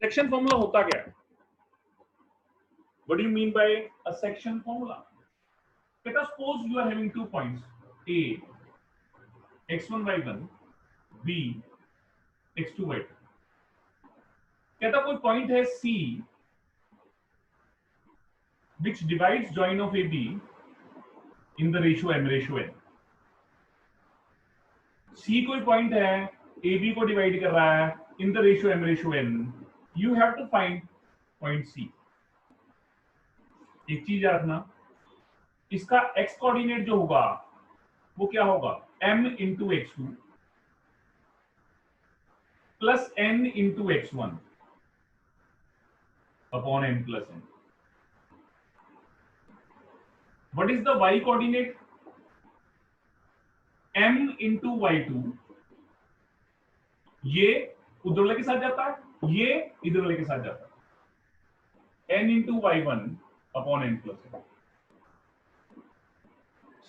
Section formula होता क्या है? What do you mean by a section formula? Let us suppose you are having 2 points A, x1 y1, B, x2 y2. कहता कोई point है C which divides join of AB in the ratio m ratio n. C कोई point है AB को divide कर रहा है in the ratio m ratio n. You have to find point C. एक चीज याद रखना, इसका x कोऑर्डिनेट जो होगा वो क्या होगा, m into x2 plus n into x1 upon m plus n. What is the y coordinate? m into y2, ये उधर वाले के साथ जाता है, ये इधर वाले के साथ जाता है, n into y1 upon n plus n.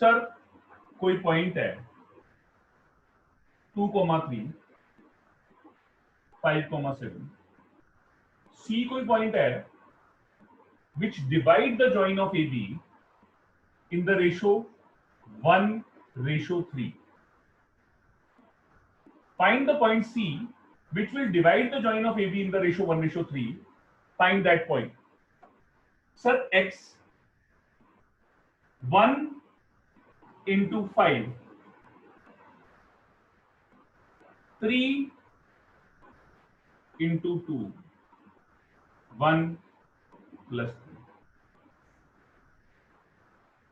Sir कोई पॉइंट है 2,3, 5,7. C कोई पॉइंट है which divide the join of AB in the ratio 1:3. Find the point C which will divide the join of AB in the ratio 1:3. Find that point. Sir, x 1 into 5, 3 into 2, 1 plus 3.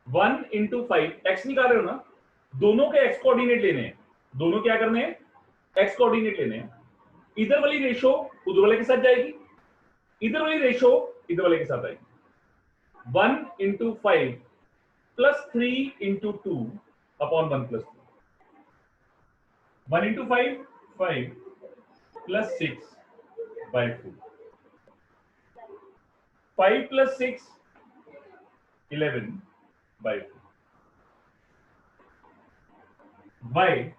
1 into 5, x निकाल रहे हो ना, दोनों के x coordinate लेने हैं, दोनों क्या करने हैं, x कोऑर्डिनेट लेने हैं. इधर वाली रेशो उधर वाले के साथ जाएगी, इधर वाली रेशो इधर वाले के साथ आएगी. 1 into 5 plus 3 into 2 upon 1 plus 3. 1 into 5, 5 plus 6 by 4. 5 plus 6, 11 by 4. Y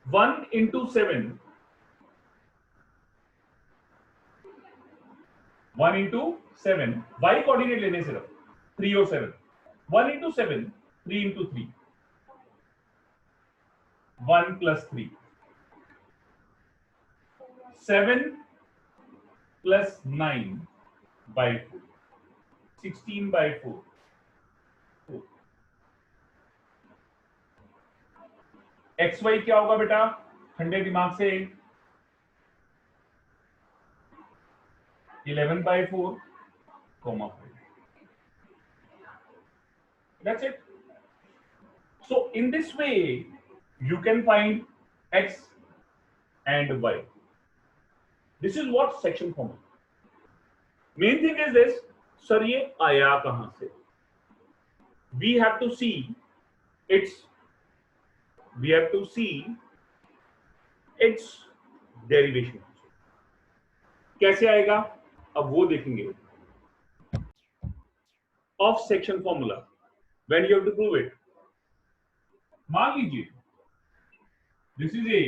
1 into 7, 1 into 7, y coordinate लेने सिर्फ 3 और 7. 1 into 7, 3 into 3, 1 plus 3. 7 plus 9 by 4, 16 by 4. X Y क्या होगा बेटा, ठंडे दिमाग से, 11/4, 5. That's it. So in this way you can find x and y. This is what section formula. Main thing is this, sir ये आया कहां से? We have to see its derivation. कैसे आएगा अब वो देखेंगे. Of section formula when you have to prove it. मान लीजिए this is A,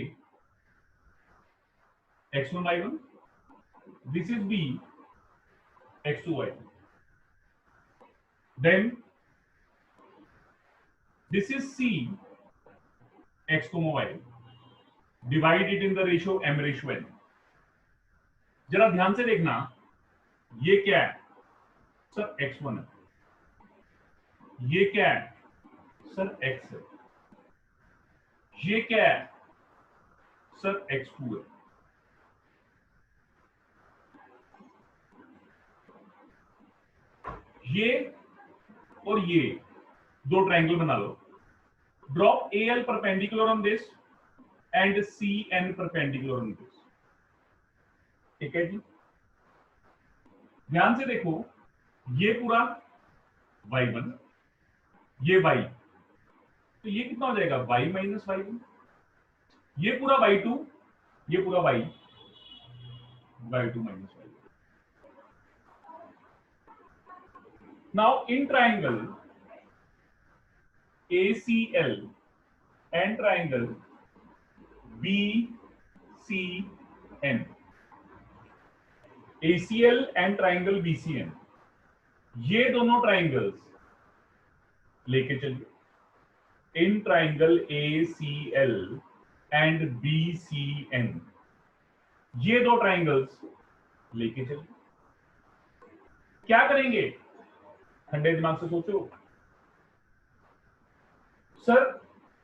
x1 y1, this is B, x2 y2. Then this is C, x comma y. Divide it in the ratio m ratio n. जरा ध्यान से देखना, ये क्या है sir, x1 है. ये क्या है सर, x है. ये क्या है सर, x2 है. ये और ये दो ट्रायंगल बना लो. Drop AL perpendicular on this and CN perpendicular on this. ठीक है जी, ध्यान से देखो, ये पूरा y1, ये y, तो ये कितना हो जाएगा y माइनस y1. ये पूरा y2, ये पूरा y2 minus y1. Now in triangle ACL and triangle BCN, ACL and triangle BCN, ये दोनों ट्राइंगल्स लेके चलिए in triangle ACL and BCN, ये दो ट्राइंगल्स लेके चलिए। क्या करेंगे? ठंडे दिमाग से सोचो sir.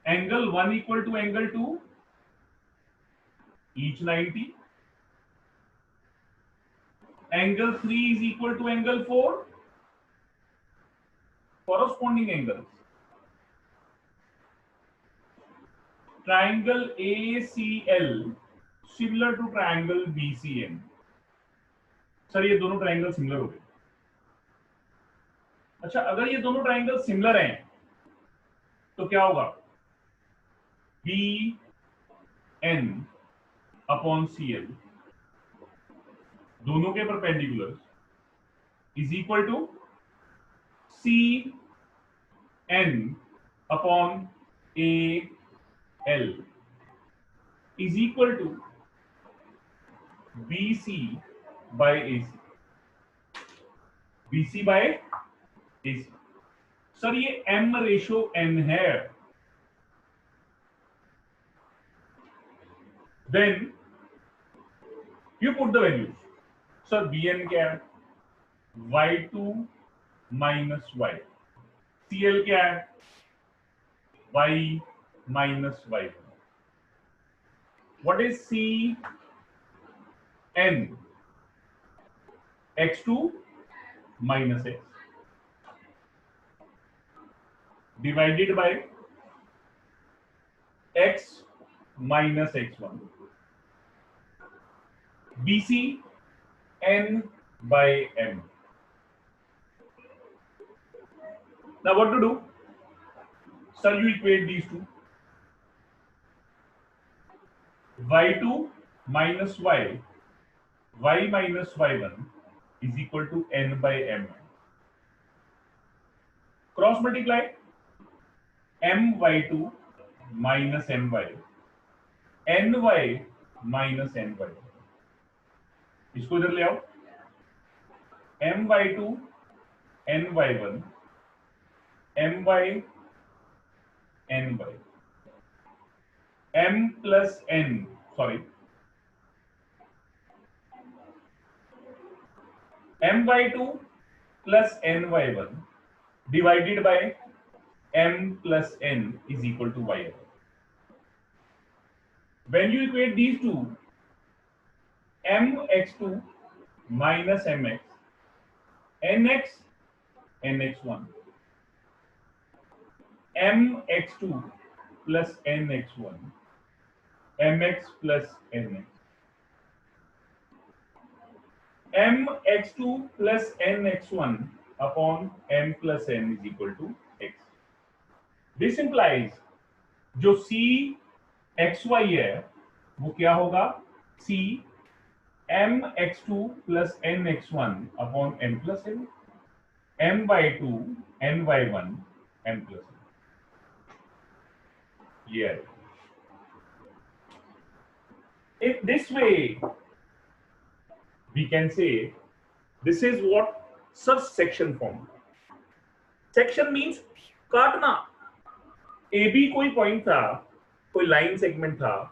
Angle 1 equal to angle 2, each 90. Angle 3 is equal to angle 4, corresponding angles. Triangle ACL similar to triangle BCN. Sir ये दोनों ट्राइंगल सिमिलर हो गए। अच्छा, अगर ये दोनों ट्राइंगल सिमिलर हैं तो क्या होगा? BN अपॉन CL दोनों के perpendicular is equal to CN upon AL is equal to BC by AC। BC by AC। Sir ये M रेशो N है। Then you put the values. Sir BN क्या है? Y2 minus Y। CL क्या है? Y minus Y1। What is CN? X2 minus X divided by X minus X1. BC N by M. Now what to do? Sir, you equate these two. Y2 minus Y, Y minus Y1 is equal to N by M. Cross multiply My2 minus My, Ny minus Ny। इसको इधर ले आओ। My2 Ny1 My Ny, M plus N, sorry, My2 plus Ny1 divided by M plus N is equal to Y. When you equate these two, Mx2 minus Mx, Nx Nx1, Mx2 plus Nx1, Mx plus Nx, Mx2 plus Nx1 upon M plus N is equal to X. This implies जो C XY है वो क्या होगा? C Mx2 plus Nx1 upon M plus N, My2 Ny1 M plus N. Yeah. In this way, we can say this is what subsection form. Section means काटना। AB कोई point था, कोई line segment था,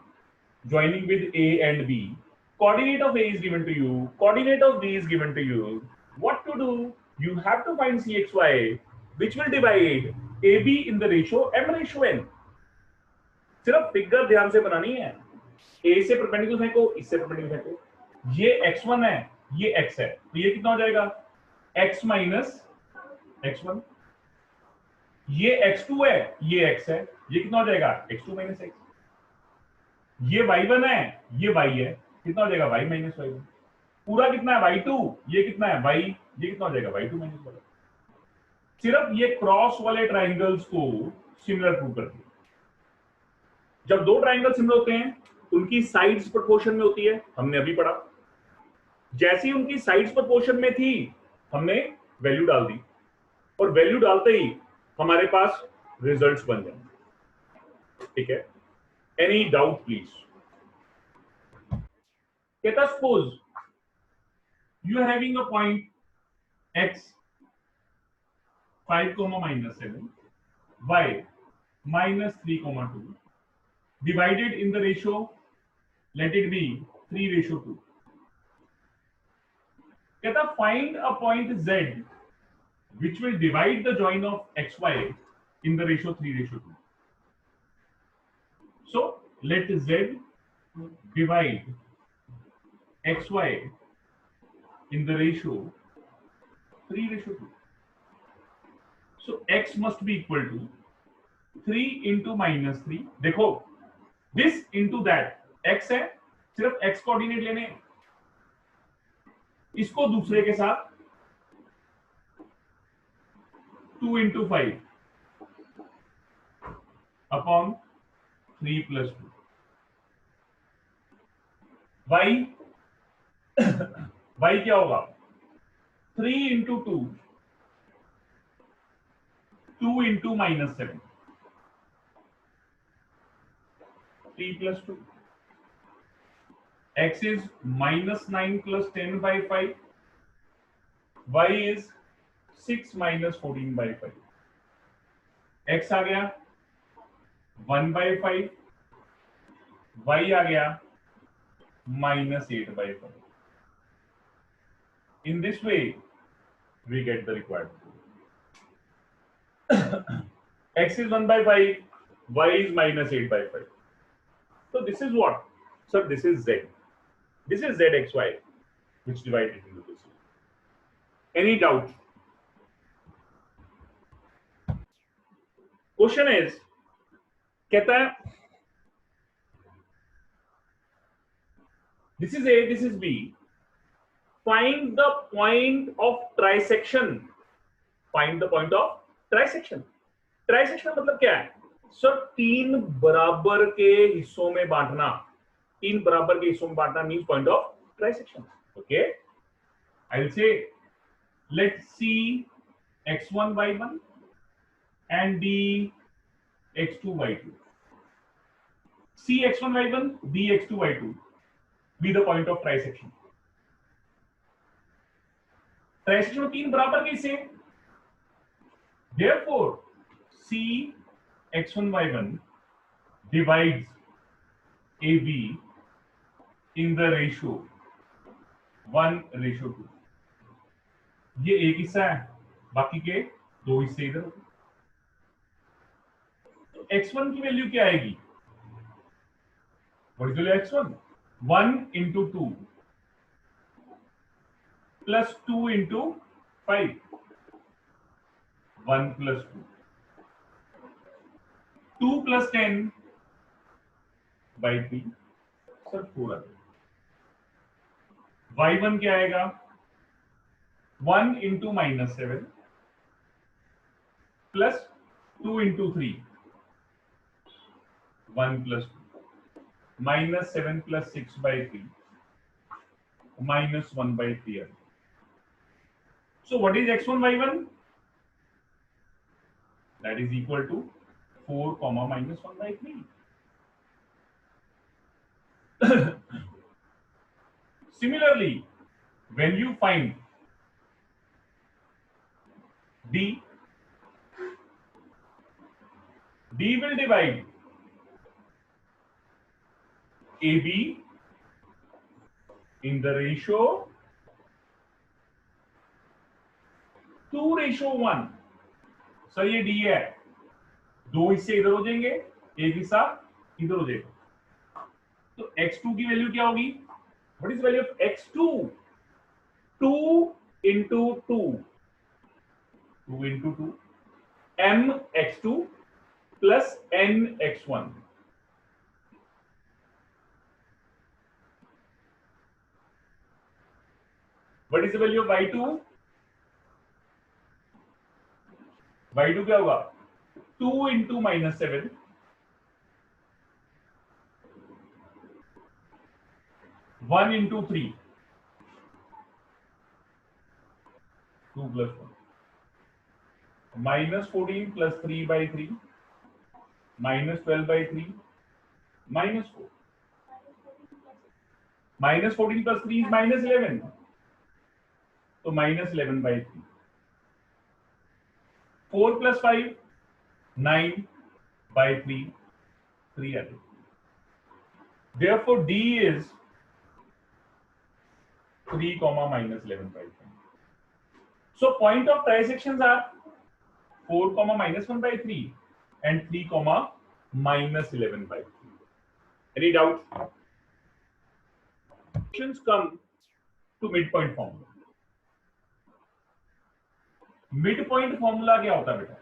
joining with A and B. Coordinate of A is given to you, coordinate of B is given to you. What to do? You have to find CXY, which will divide AB in the ratio M ratio N. सिर्फ figure ध्यान से बनानी है। A से perpendicular फेंको, इससे perpendicular फेंको। ये X1 है, ये X है, तो ये कितना हो जाएगा? X minus X1। ये X2 है, ये X है, ये कितना हो जाएगा? X2 minus X। ये Y1 है, ये Y है, कितना हो जाएगा? Y minus Y1। पूरा कितना है? Y2। ये कितना है? Y। ये कितना हो जाएगा? Y2 minus Y। सिर्फ ये क्रॉस वाले ट्राइंगल्स को सिमिलर प्रूव करती है। जब दो ट्राइंगल सिमिलर होते हैं उनकी साइड्स प्रोपोर्शन में होती है, हमने अभी पढ़ा। जैसी उनकी साइड्स प्रोपोर्शन में थी हमने वैल्यू डाल दी, और वैल्यू डालते ही हमारे पास रिजल्ट्स बन जाएंगे। ठीक है? Any doubt please? कहता suppose You are having a point x 5 comma minus 7, y minus 3 comma 2, divided in the ratio, let it be 3:2. कहता find a point z which will divide the join of xy in the ratio 3:2. So let z divide xy in the ratio 3:2. So x must be equal to 3 into minus 3. देखो this into that, x है, सिर्फ x coordinate लेने हैं, इसको दूसरे के साथ 2 into 5 upon 3 plus 2. y y क्या होगा? 3 into 2, 2 into minus 7, 3 plus 2. X is minus 9 plus 10 by 5. Y is 6 minus 14 by 5. X आ गया 1 by 5. Y आ गया minus 8 by 5. In this way, we get the required. X is 1 by 5. Y is minus 8 by 5. So this is what? Sir, this is Z. This is ZXY, which divided into this. Any doubt? Question is, कहता है, this is A, this is B. Find the point of trisection. Find the point of trisection. Trisection मतलब क्या है? Sir, 3 बराबर के हिस्सों में बांटना. 3 बराबर के हिस्सों में बांटना means point of trisection. Okay, I will say let C x1 y1 and D x2 y2. C x1 y1, D x2 y2 be the point of trisection. Trisection में 3 बराबर के हिस्से. Therefore, C x1 y1 divides AB in the ratio 1:2. ये एक हिस्सा है, बाकी के 2 हिस्से इधर. तो x1 की वैल्यू क्या आएगी? What is the value of x1? 1 into 2 plus 2 into 5. 1 plus 2. 2 plus 10 by 3. Sir 4 आ गया. y1 क्या आएगा? 1 into minus 7 plus 2 into 3. 1 plus 2. Minus 7 plus 6 by 3. Minus 1 by 3. So what is x1 y1? That is equal to 4 comma minus 1 by 3. Similarly, when you find D will divide AB in the ratio 2:1. Sir ये D है, 2 हिस्से इधर हो जाएंगे, एक हिस्सा इधर हो जाएगा. तो x2 की वैल्यू क्या होगी? What is the value of x2? 2 into 2. 2 into 2. M x2 plus n x1. What is the value of y2? y2 क्या होगा? 2 into minus 7. 1 into 3. 2 plus 1. Minus 14 plus 3 by 3. Minus 12 by 3. Minus 4. Minus 14 plus 3 is minus 11. तो -11/3। 4 + 5 9/3, 3 आ गया। Therefore D is 3, -11/3. So point of trisections are 4, -1/3 and 3, -11/3. Any doubts? Questions come to midpoint formula. Midpoint formula क्या होता है बेटा?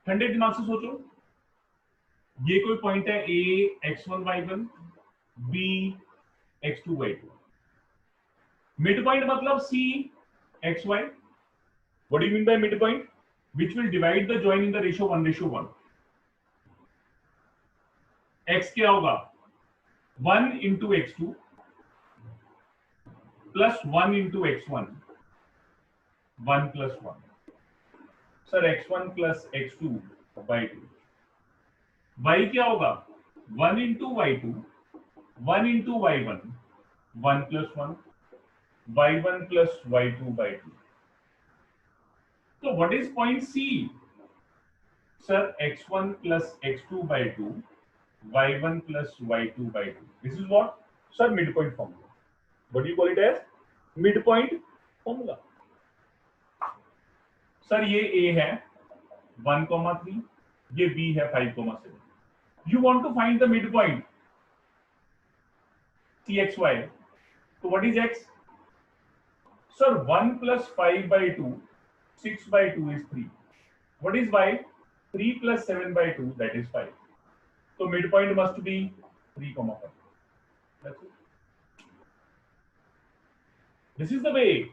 ठंडे दिमाग से सोचो, ये कोई पॉइंट है A x1 y1, B x2 y2। Midpoint मतलब C xy। What do you mean by midpoint? Which will divide the join in the ratio 1:1। x क्या होगा? 1 into x2 plus 1 into x1, 1 plus 1। Sir x1 plus x2 by 2। y क्या होगा? 1 into y2, 1 into y1, 1 plus 1, y1 plus y2 by 2। So what is point C? Sir, x1 plus x2 by 2, y1 plus y2 by 2. This is what? Sir, midpoint formula. What do you call it as? Midpoint formula. Sir, ये A है 1,3, ये B है 5,7। You want to find the midpoint CXY. So what is X? Sir, 1 plus 5 by 2, 6 by 2 is 3. What is Y? 3 plus 7 by 2, that is 5. So midpoint must be 3,5. That's it. This is the way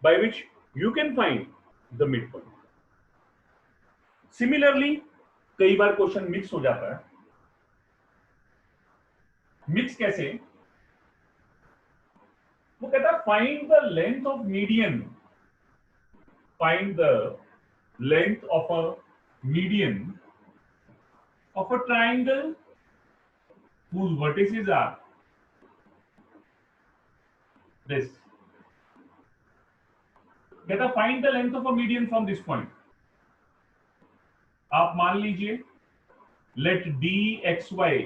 by which you can find the midpoint. Similarly, कई बार question mix हो जाता है। Mix कैसे? वो कहता है find the length of median, find the length of a median of a triangle whose vertices are this. Get a find the length of a median from this point. आप मान लीजिए let dxy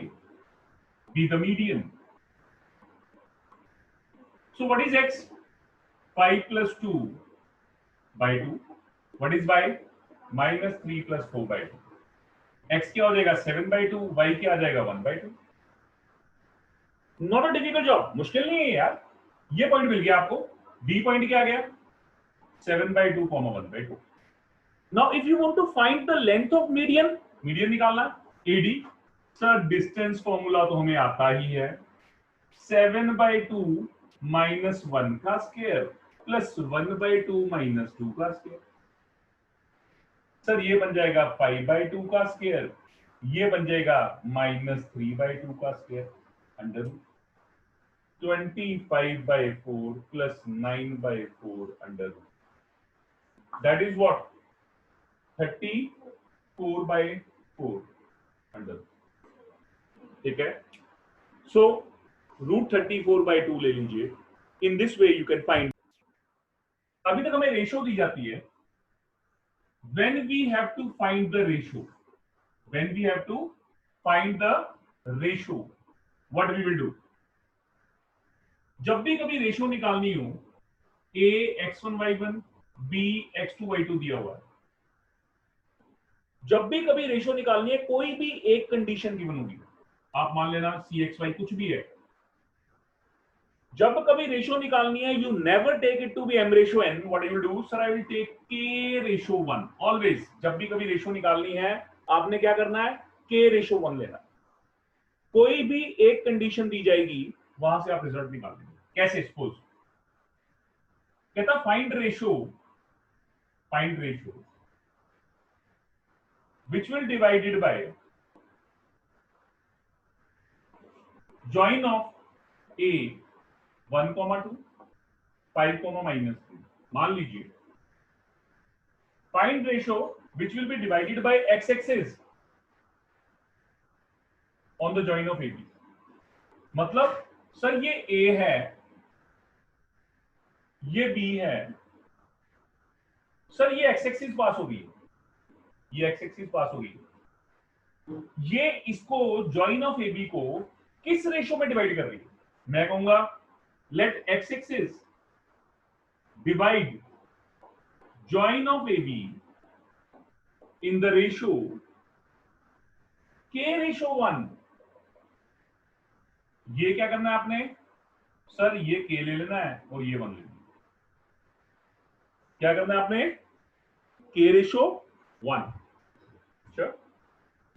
be the median. So what is x? 5 plus 2 by 2. What is y? -3 plus 4 by 2. x क्या हो जाएगा? 7/2, y क्या आ जाएगा? 1/2। Not a difficult job, मुश्किल नहीं है यार। ये पॉइंट मिल गया आपको। d पॉइंट क्या आ गया? 7/2, 1/2। Now if you want to find the length of median, median निकालना AD। सर डिस्टेंस फॉर्मूला तो हमें आता ही है, 7/2 -1 का स्क्वायर प्लस 1/2 -2 का स्क्वायर। सर ये बन जाएगा 5/2 का स्क्वायर, ये बन जाएगा -3/2 का square under 25/4 plus 9/4 under. That is what? 34/4 under. ठीक है, सो √34/2 ले लीजिए। In this way you can find. अभी तक हमें रेशो दी जाती है। When we have to find the ratio, when we have to find the ratio, what we will do? जब भी कभी रेशियो निकालनी हो, a x1 y1, b x2 y2 दिया हुआ है, जब भी कभी रेशियो निकालनी है, कोई भी एक कंडीशन गिवन होगी। आप मान लेना cxy कुछ भी है। जब कभी रेशियो निकालनी है, you never take it to be m ratio n. What you will do? Sir, I will take k ratio 1. Always. जब भी कभी रेशियो निकालनी है, आपने क्या करना है? k ratio 1 लेना। कोई भी एक कंडीशन दी जाएगी, वहां से आप रिजल्ट निकाल लेंगे। कैसे? सपोज कहता find ratio which will divided by join of a 1,2, 5, -3। मान लीजिए find ratio which will be divided by x-axis on the join of AB। मतलब सर ये A है, ये बी है सर, ये एक्स एक्सिस पास होगी, ये एक्स एक्सिस पास होगी, ये इसको जॉइन ऑफ ए बी को किस रेशो में डिवाइड कर रही है? मैं कहूंगा let x axis divide join of A B in the ratio के रेशो 1। ये क्या करना है आपने सर, ये के ले लेना है और ये 1 ले लेना है। क्या करना है आपने? के रेशो 1।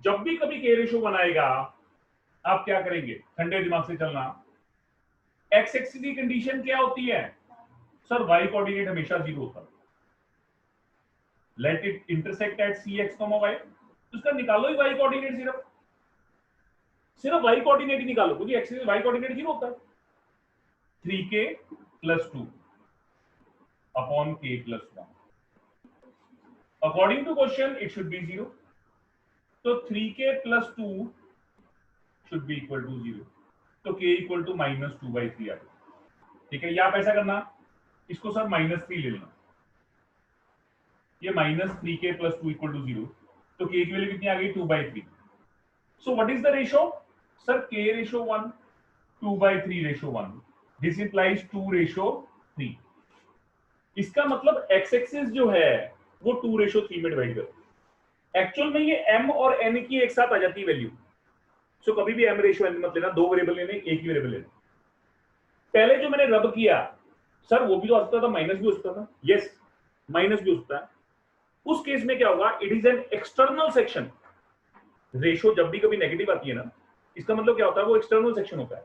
जब भी कभी के रेशो 1 आएगा आप क्या करेंगे? ठंडे दिमाग से चलना। एक्स एक्सिस की कंडीशन क्या होती है सर? वाई कोऑर्डिनेट हमेशा 0 होता है। Let it intersect at C x comma y, उसका निकालो ही वाई कोऑर्डिनेट, सिर्फ वाई कोऑर्डिनेट ही निकालो, क्योंकि एक्सिस वाई कोऑर्डिनेट 0 होता है। 3k + 2 upon k + 1, according to question it should be 0, तो 3k + 2 should be equal to 0, तो k इक्वल टू -2/3 आ गया। ठीक है, या आप ऐसा करना, इसको सर -3 ले लेना, ये -3k + 2 इक्वल टू 0, तो k की वैल्यू कितनी आ गई? 2/3। So what is the ratio sir? k ratio 1 2/3 ratio 1, this implies 2 ratio 3। इसका मतलब x एक्सिस जो है वो 2 रेशो 3 में डिवाइड करती है। एक्चुअल में ये m और n की एक साथ आ जाती है वैल्यू। सो कभी भी m रेशो n मत लेना, 2 वेरिएबल लेने, एक ही वेरिएबल लेना। पहले जो मैंने रब किया सर, वो भी तो हो सकता था, माइनस भी हो सकता था, यस माइनस भी हो सकता है। उस केस में क्या होगा? It is an external section. Ratio जब भी कभी नेगेटिव आती है ना, इसका मतलब क्या होता है? वो एक्सटर्नल सेक्शन होता है।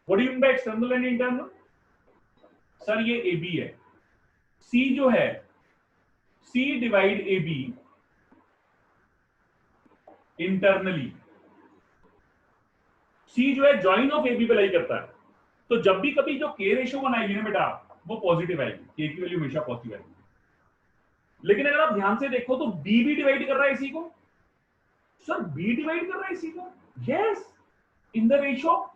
What do you mean by external and internal? Sir ये ए बी है, सी जो है C divide A B internally, सी जो है जॉइन ऑफ ए बी पे लाई करता है। तो जब भी कभी जो के रेशो 1 आएगी ना बेटा, वो पॉजिटिव आएगी, के की वैल्यू हमेशा पॉजिटिव आएगी। लेकिन अगर आप ध्यान से देखो तो बी भी डिवाइड कर रहा है इसी को। सर बी डिवाइड कर रहा है इसी को, yes, in the ratio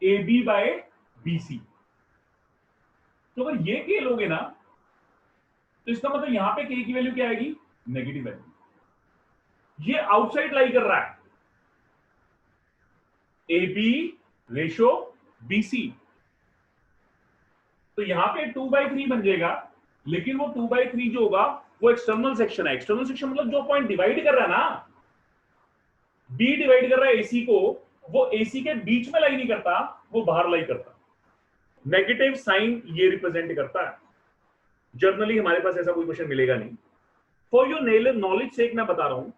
A B by B C. तो अगर ये के लोगे ना, तो इसका मतलब यहां पे के की वैल्यू क्या आएगी? Negative value. ये आउटसाइड लाई कर रहा है, A B ratio B C, तो यहां पे 2/3 बन जाएगा। लेकिन वो 2/3 जो होगा वो एक्सटर्नल सेक्शन है। एक्सटर्नल सेक्शन मतलब जो पॉइंट डिवाइड कर रहा है ना, बी डिवाइड कर रहा है एसी को, वो एसी के बीच में लाई नहीं करता, वो बाहर लाई करता। नेगेटिव साइन ये रिप्रेजेंट करता है। जर्नली हमारे पास ऐसा कोई क्वेश्चन मिलेगा नहीं। फॉर योर नॉलेज से मैं बता रहा हूं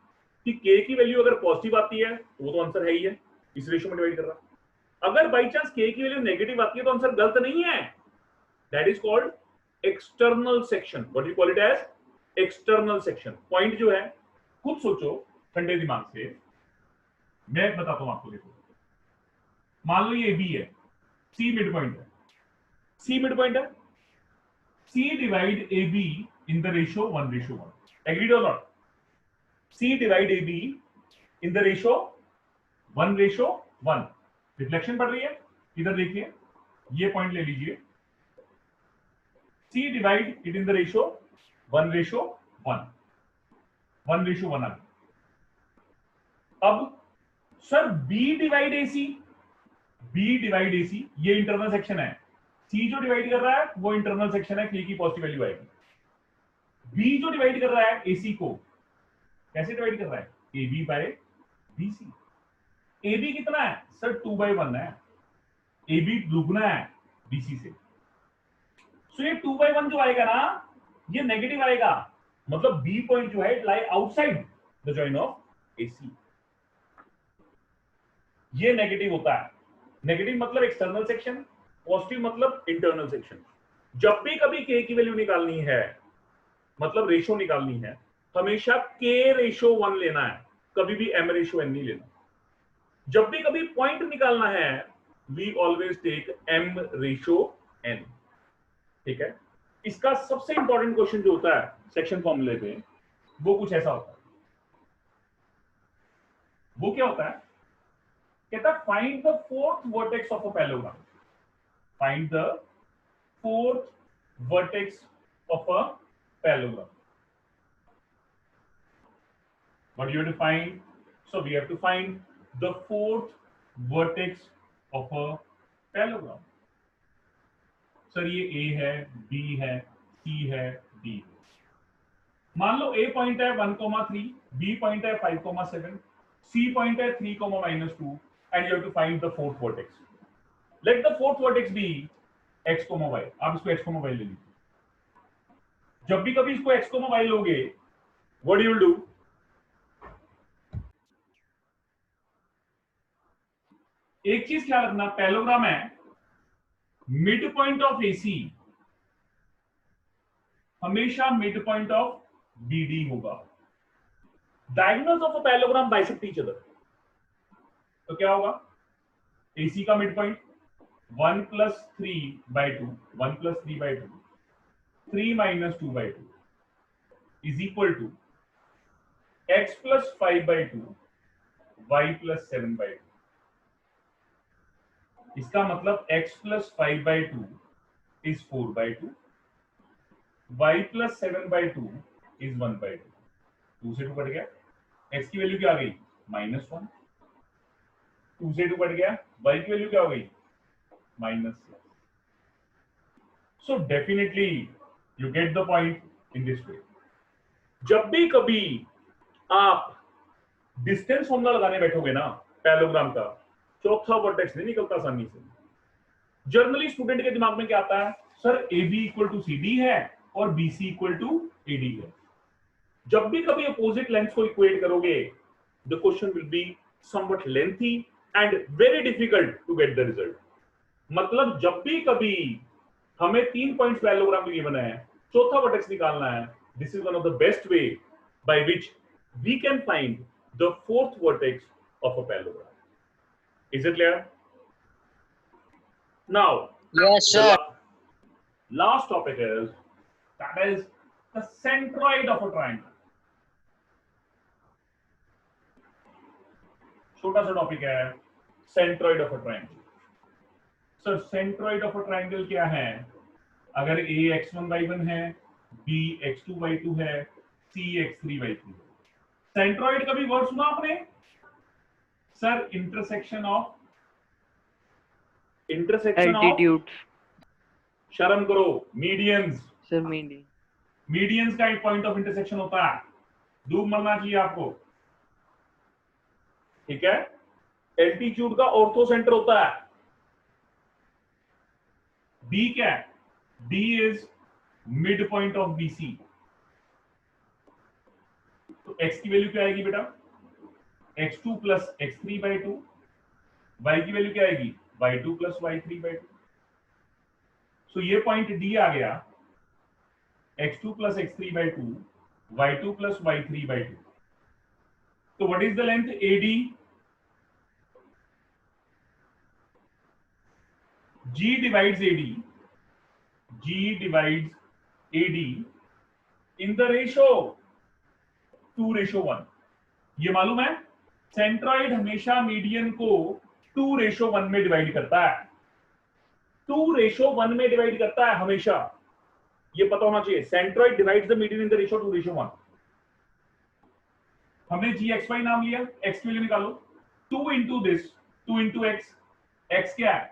कि के की वैल्यू अगर पॉजिटिव आती है तो वो तो आंसर है ही है, इस रेशियो में डिवाइड कर रहा। अगर बाई चांस के की वैल्यू नेगेटिव आती है तो आंसर गलत नहीं है। That is called external section. What you call it as? External section. Point जो है खुद सोचो ठंडे दिमाग से, मैं बताता हूं आपको। देखो, मान लो ये बी है, सी मिड पॉइंट है, सी मिड पॉइंट है, C divide A B in the ratio 1:1। Agreed और not? C divide A B in the ratio 1:1। Reflection पड़ रही है, इधर देखिए, ये पॉइंट ले लीजिए, C divide it in the ratio 1:1, 1:1 आ गया। अब sir B divide AC, B divide AC ये इंटरनल सेक्शन है, सी जो डिवाइड कर रहा है वो इंटरनल सेक्शन है, के की पॉजिटिव वैल्यू आएगी। बी जो डिवाइड कर रहा है एसी को, कैसे डिवाइड कर रहा है? A B by B C. A B कितना है सर? 2/1 है, ए बी दुगना है बीसी से। सो ये 2/1 जो आएगा ना, ये नेगेटिव आएगा, मतलब बी पॉइंट जो है it lie outside the join of AC. ये नेगेटिव होता है। नेगेटिव मतलब एक्सटर्नल सेक्शन, पॉजिटिव मतलब इंटरनल सेक्शन। जब भी कभी के की वैल्यू निकालनी है, मतलब रेशो निकालनी है, हमेशा के रेशो 1 लेना है, कभी भी एम रेशो एन नहीं लेना। जब भी कभी पॉइंट निकालना है, we always take M ratio N. ठीक है, इसका सबसे इंपॉर्टेंट क्वेश्चन जो होता है सेक्शन फॉर्मूले पे, वो कुछ ऐसा होता है। वो क्या होता है? कहता है find the fourth vertex of a parallelogram, find the fourth vertex of a parallelogram. What do you have to find? So we have to find the fourth vertex of a parallelogram. Sir ये A है, B है, C है, D है. मान लो A point है 1,3, B point है 5,7, C point है 3,-2 and you have to find the fourth vertex. Let the fourth vertex be x, y. आप इसको x, y ले लीजिए. जब भी कभी इसको x, y लोगे, what you will do? एक चीज ख्याल रखना, पैरेललोग्राम है, मिड पॉइंट ऑफ AC हमेशा मिड पॉइंट ऑफ BD होगा. Diagonals of a parallelogram bisect each other. तो क्या होगा? AC का mid point 1 + 3/2, 1 + 3/2, 3 - 2/2 is equal to x + 5/2, y + 7/2. इसका मतलब x + 5/2 is 4/2, y + 7/2 is 1/2. 2 से 2 कट गया, x की वैल्यू क्या आ गई? -1. 2 से 2 कट गया, y की वैल्यू क्या हो गई? -6. So definitely you get the point in this way. जब भी कभी आप डिस्टेंस फॉर्मूला लगाने बैठोगे ना पैरेललोग्राम का, चौथा वर्टेक्स नहीं निकलता आसानी से. जर्नली स्टूडेंट के दिमाग में क्या आता है? सर AB = CD है और BC = AD है. जब भी कभी अपोजिट लेंथ को इक्वेट करोगे, the question will be somewhat lengthy and very difficult to get the result. मतलब जब भी कभी हमें 3 पॉइंट्स पैरेललोग्राम के गिवन है, चौथा वर्टेक्स निकालना है, this is one of the best way by which we can find the fourth vertex of a parallelogram. Is it clear? Now, Yes, sir. Last topic is the centroid of a triangle. छोटा सा topic है, centroid of a triangle. So centroid of a triangle क्या है? अगर A x1y1 है, B x2y2 है, C x3y3 है. Centroid का भी वर्ड सुना आपने? Sir intersection of Altitude. शर्म करो, मीडियंस. Sir, median. मीडियंस का एक पॉइंट ऑफ इंटरसेक्शन होता है, डूब मरना चाहिए आपको, ठीक है? एल्टीट्यूड का ऑर्थो सेंटर होता है. डी क्या है? D is mid point of BC. तो x की वैल्यू क्या आएगी बेटा? x2 + x3/2. y की वैल्यू क्या आएगी? y2 + y3/2. सो ये पॉइंट D आ गया, x2 + x3/2, y2 + y3/2. तो what is the length AD? G divides AD. G divides AD in the ratio 2:1. ये मालूम है? सेंट्रॉइड हमेशा मीडियन को 2:1 में डिवाइड करता है. 2:1 में डिवाइड करता है हमेशा, ये पता होना चाहिए. Centroid divides the median in the ratio 2:1. हमने gxy नाम लिया, x की वैल्यू निकालो. 2 into this, 2 into x. x क्या है?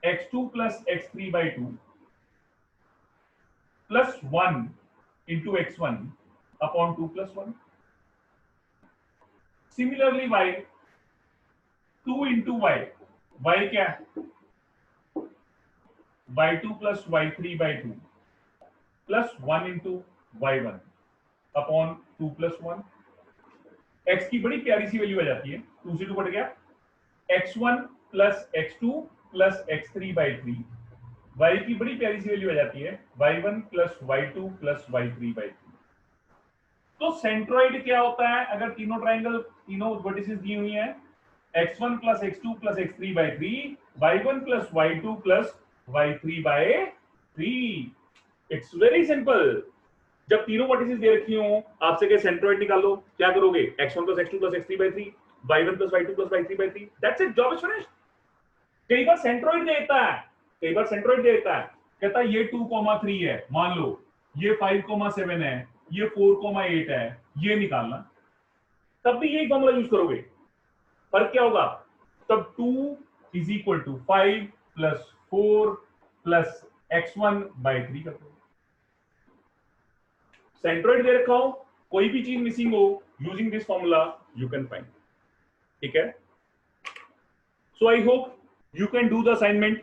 x2 + x3/2 plus 1 into x1 upon 2 + 1. Similarly y, 2 into y. y क्या है? y2 + y3/2 plus 1 into y1 upon 2 + 1. x की बड़ी प्यारी सी वैल्यू आ जाती है, 2 से 2 कट गया, x1 + x2 + x3/3. y की बड़ी प्यारी सी वैल्यू आ जाती है, y1 + y2 + y3/3. तो सेंट्रॉइड क्या होता है? अगर तीनों ट्रायंगल, तीनों वर्टिसेस दी हुई हैं, x1 + x2 + x3/3, y1 + y2 + y3/3. It's very simple. जब तीनों वर्टिसेस दे रखी हो, आपसे कहे सेंट्रॉइड निकालो, क्या करोगे? x1 + x2 + x3/3, y1 + y2 + y3/3. That's it, job is finished. कई बार सेंट्रॉइड दे देता है, कई बार सेंट्रॉइड दे देता है, कहता है ये 2,3 है, मान लो ये 5,7 है, ये 4,8 है, ये निकालना, तब भी यही फॉर्मूला यूज करोगे। फर्क क्या होगा, तब 2 is equal to 5 plus 4 plus x1/3 कर दो। सेंट्रोइड दे रखा हो, कोई भी चीज मिसिंग हो, using this formula you can find. ठीक है, so I hope you can do the assignment.